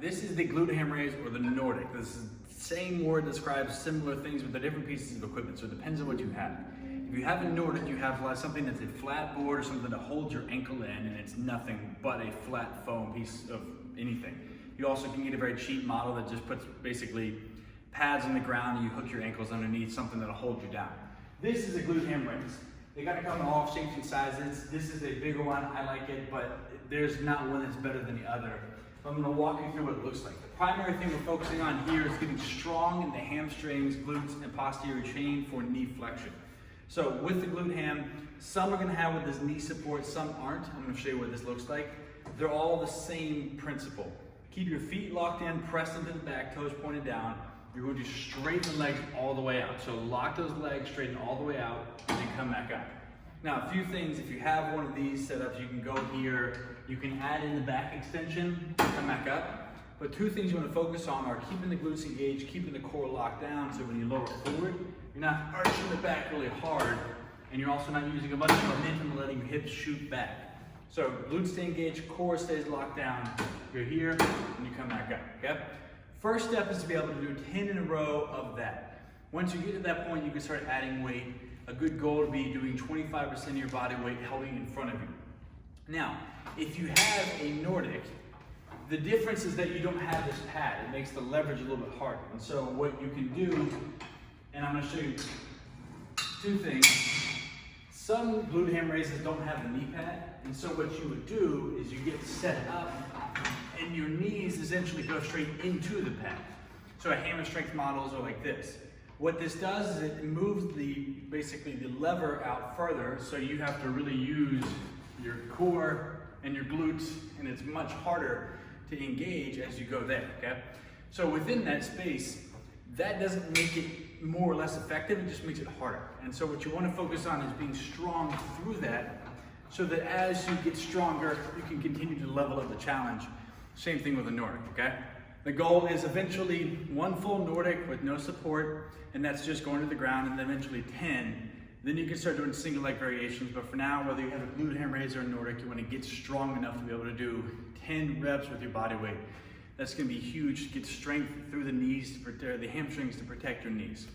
this is the glute ham raise or the Nordic. This is the same word describes similar things with the different pieces of equipment, so it depends on what you have. If you have a Nordic, you have something that's a flat board or something that holds your ankle in, and it's nothing but a flat foam piece of anything. You also can get a very cheap model that just puts basically pads on the ground and you hook your ankles underneath something that'll hold you down. This is a glute ham raise. They gotta come in all shapes and sizes. This is a bigger one, I like it, but there's not one that's better than the other. I'm gonna walk you through what it looks like. The primary thing we're focusing on here is getting strong in the hamstrings, glutes, and posterior chain for knee flexion. So with the glute ham, some are gonna have with this knee support, some aren't. I'm gonna show you what this looks like. They're all the same principle. Keep your feet locked in, pressed into the back, toes pointed down. You're going to straighten the legs all the way out. So lock those legs, straighten all the way out, and then come back up. Now, a few things, if you have one of these setups, you can go here, you can add in the back extension, come back up. But two things you want to focus on are keeping the glutes engaged, keeping the core locked down, so when you lower forward, you're not arching the back really hard, and you're also not using a bunch of momentum letting your hips shoot back. So glutes stay engaged, core stays locked down, you're here, and you come back up, okay? First step is to be able to do 10 in a row of that. Once you get to that point, you can start adding weight. A good goal to be doing 25% of your body weight held in front of you. Now, if you have a Nordic, the difference is that you don't have this pad. It makes the leverage a little bit harder. And so what you can do, and I'm gonna show you two things. Some glute ham raises don't have the knee pad, and so what you would do is you get set up and your knees essentially go straight into the pad. So a hammer strength models are like this. What this does is it moves basically the lever out further, so you have to really use your core and your glutes, and it's much harder to engage as you go there, okay? So within that space, that doesn't make it more or less effective, it just makes it harder. And so what you want to focus on is being strong through that, so that as you get stronger, you can continue to level up the challenge. Same thing with the Nordic, okay? The goal is eventually one full Nordic with no support, and that's just going to the ground, and then eventually 10. Then you can start doing single leg variations, but for now, whether you have a glute ham raise or a Nordic, you want to get strong enough to be able to do 10 reps with your body weight. That's going to be huge. Get strength through the knees, the hamstrings to protect your knees.